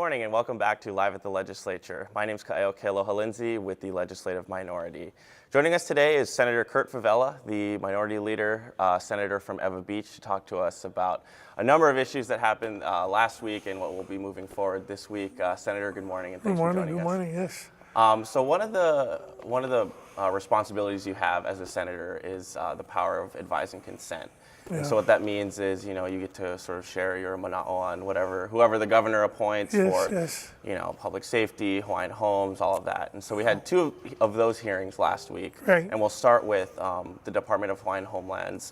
morning and welcome back to Live at the Legislature. My name is Kaio Kealoha Lindsay with the Legislative Minority. Joining us today is Senator Kurt Favela, the Minority Leader, Senator from Ewa Beach, to talk to us about a number of issues that happened last week and what will be moving forward this week. Senator, good morning and thanks for joining us. Good morning, yes. So one of the responsibilities you have as a senator is the power of advising consent. Yeah. And so what that means is, you get to sort of share your mana'o on whoever the governor appoints for, public safety, Hawaiian homes, all of that. And so we had two of those hearings last week. Right. And we'll start with the Department of Hawaiian Homelands.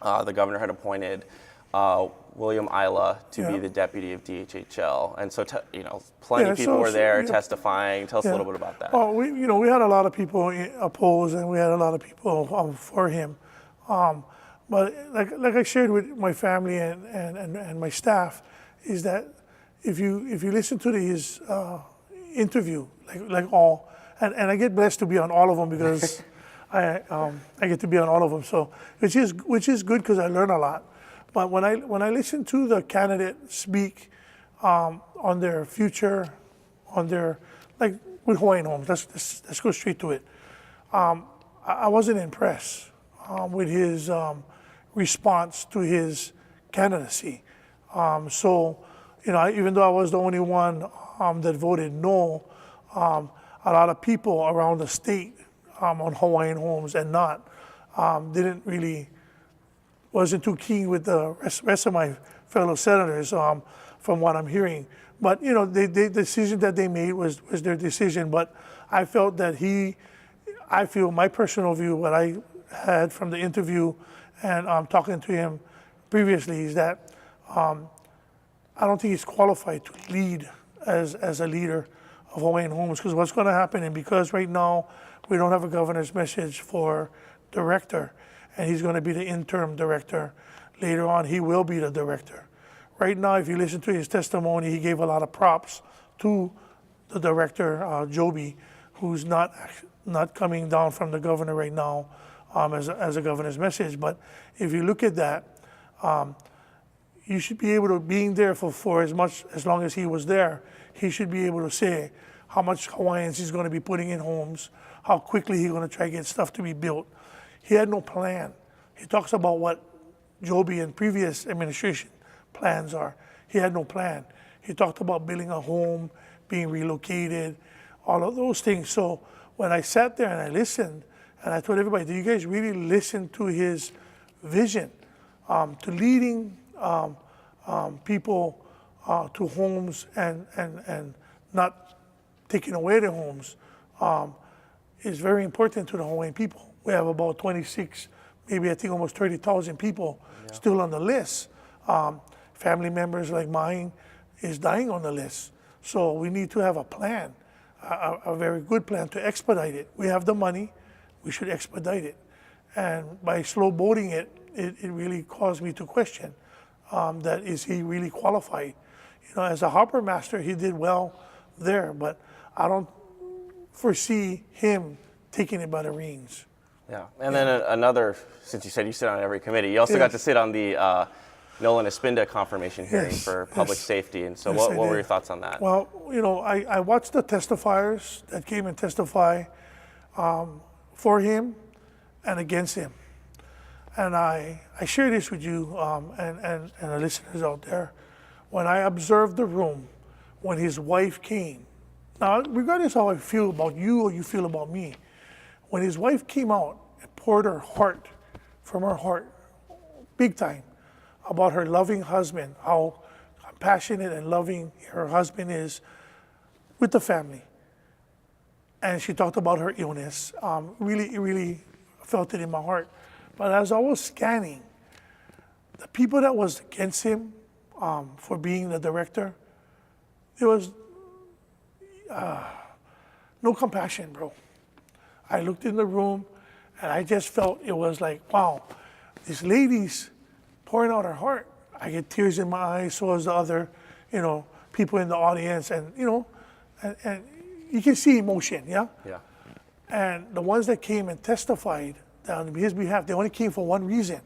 The governor had appointed William Isla to be the deputy of DHHL. And so, plenty of people were there testifying. Tell us a little bit about that. Well, we had a lot of people opposed and we had a lot of people for him. But like I shared with my family and my staff, is that if you listen to his interview, and I get blessed to be on all of them because I get to be on all of them. So which is good because I learn a lot. But when I listen to the candidate speak on their future, on their with Hawaiian homes, let's go straight to it. I wasn't impressed with his response to his candidacy. Even though I was the only one that voted no, a lot of people around the state on Hawaiian homes and not wasn't too keen with the rest of my fellow senators from what I'm hearing. But the decision that they made was their decision. But I felt that my personal view, what I had from the interview and talking to him previously, is that I don't think he's qualified to lead as a leader of Hawaiian homes, because what's going to happen, and because right now we don't have a governor's message for director, and he's going to be the interim director. Later on, he will be the director. Right now, if you listen to his testimony, he gave a lot of props to the director, Joby, who's not coming down from the governor right now as a governor's message. But if you look at that, you should be able to, being there for as long as he was there, he should be able to say how much Hawaiians he's going to be putting in homes, how quickly he's going to try to get stuff to be built. He had no plan. He talks about what Joby and previous administration plans are. He had no plan. He talked about building a home, being relocated, all of those things. So when I sat there and I listened, and I told everybody, do you guys really listen to his vision, to leading people to homes and not taking away their homes is very important to the Hawaiian people. We have about 26, maybe I think almost 30,000 people still on the list. Family members like mine is dying on the list. So we need to have a plan, a very good plan to expedite it. We have the money, we should expedite it. And by slow boating it really caused me to question that is he really qualified? As a harbor master, he did well there, but I don't foresee him taking it by the reins. Yeah, and then another, since you said you sit on every committee, you also got to sit on the Nolan Espinda confirmation hearing for public safety. And so what were your thoughts on that? Well, I watched the testifiers that came and testify for him and against him. And I share this with you and the listeners out there. When I observed the room, when his wife came, now regardless how I feel about you or you feel about me, when his wife came out and poured her heart from her heart, big time, about her loving husband, how passionate and loving her husband is with the family. And she talked about her illness. Really felt it in my heart. But as I was scanning, the people that was against him for being the director, there was no compassion, bro. I looked in the room and I just felt it was like, wow, this lady's pouring out her heart. I get tears in my eyes, so as the other, people in the audience, and and you can see emotion, yeah? Yeah. And the ones that came and testified on his behalf, they only came for one reason,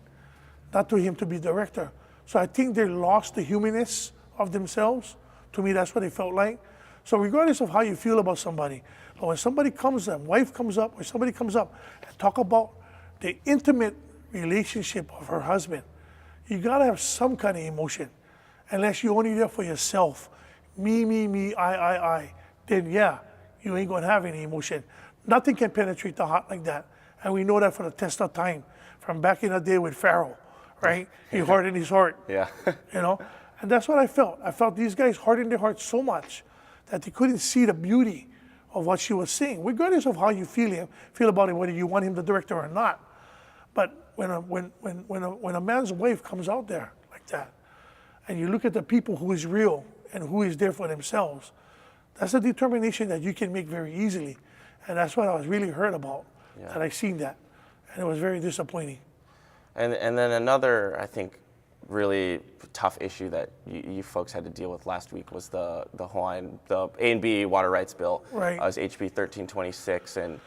not to him to be director. So I think they lost the humanness of themselves To me, that's what it felt like. So regardless of how you feel about somebody, but when somebody comes up, wife comes up, or somebody comes up and talk about the intimate relationship of her husband, you gotta have some kind of emotion. Unless you're only there for yourself, me, I, then yeah, you ain't gonna have any emotion. Nothing can penetrate the heart like that. And we know that for the test of time, from back in the day with Pharaoh, right? He hardened his heart, Yeah. you know? And that's what I felt. I felt these guys hardened their hearts so much that they couldn't see the beauty of what she was saying, regardless of how you feel about it, whether you want him the director or not. But when a man's wife comes out there like that, and you look at the people who is real and who is there for themselves, that's a determination that you can make very easily. And that's what I was really hurt about, that I seen that. And it was very disappointing. And then another, I think, really tough issue that you folks had to deal with last week was the A&B water rights bill. Right. It was HB 1326, and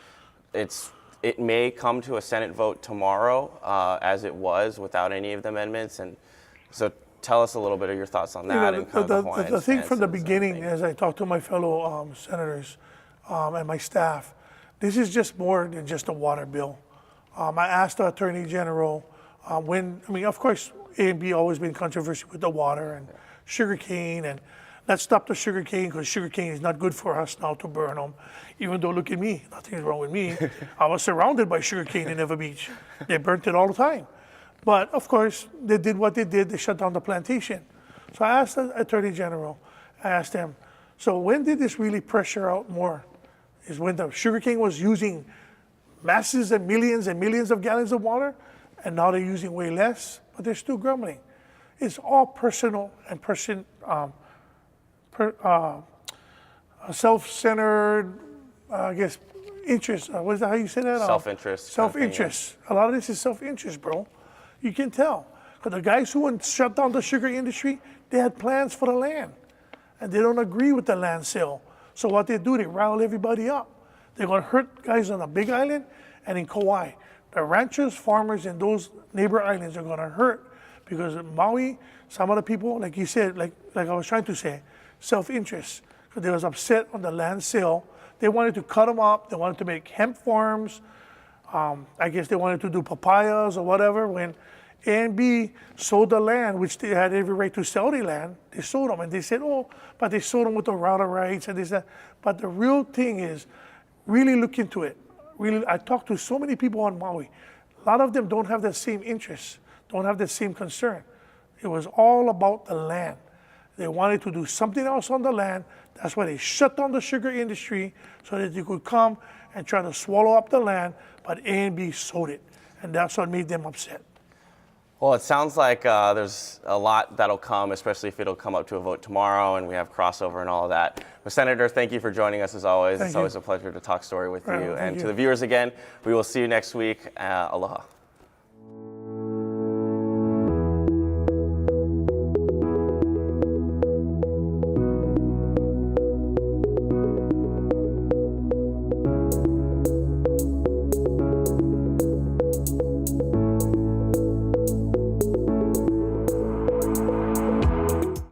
it may come to a Senate vote tomorrow, as it was without any of the amendments. And so tell us a little bit of your thoughts on that. And kind of the Hawaiian thing from the stances and beginning, everything. as I talked to my fellow senators and my staff, this is just more than just a water bill. I asked the Attorney General of course, A&B always been controversial with the water and sugarcane, and let's stop the sugarcane because sugarcane is not good for us now to burn them. Even though, look at me, nothing's wrong with me. I was surrounded by sugarcane in Ewa Beach. They burnt it all the time. But of course, they did what they did. They shut down the plantation. So I asked the Attorney General, I asked him, so when did this really pressure out more? Is when the sugarcane was using masses and millions of gallons of water, and now they're using way less, but they're still grumbling. It's all personal and self-centered, I guess, interest. What is that, how you say that? Self-interest. Self-interest. A lot of this is self-interest, bro. You can tell. Because the guys who shut down the sugar industry, they had plans for the land. And they don't agree with the land sale. So what they do, they rile everybody up. They're going to hurt guys on the Big Island and in Kauai. The ranchers, farmers in those neighbor islands are going to hurt because in Maui, some of the people, like you said, like I was trying to say, self-interest. Because they was upset on the land sale. They wanted to cut them up. They wanted to make hemp farms. I guess they wanted to do papayas or whatever. When A&B sold the land, which they had every right to sell the land, they sold them. And they said, oh, but they sold them with the router rights and this, that. But the real thing is, really look into it. Really, I talked to so many people on Maui. A lot of them don't have the same interests, don't have the same concern. It was all about the land. They wanted to do something else on the land. That's why they shut down the sugar industry so that they could come and try to swallow up the land, but A&B sold it. And that's what made them upset. Well, it sounds like there's a lot that'll come, especially if it'll come up to a vote tomorrow and we have crossover and all of that. But Senator, thank you for joining us as always. It's always a pleasure to talk story with you. And to the viewers again, we will see you next week. Aloha.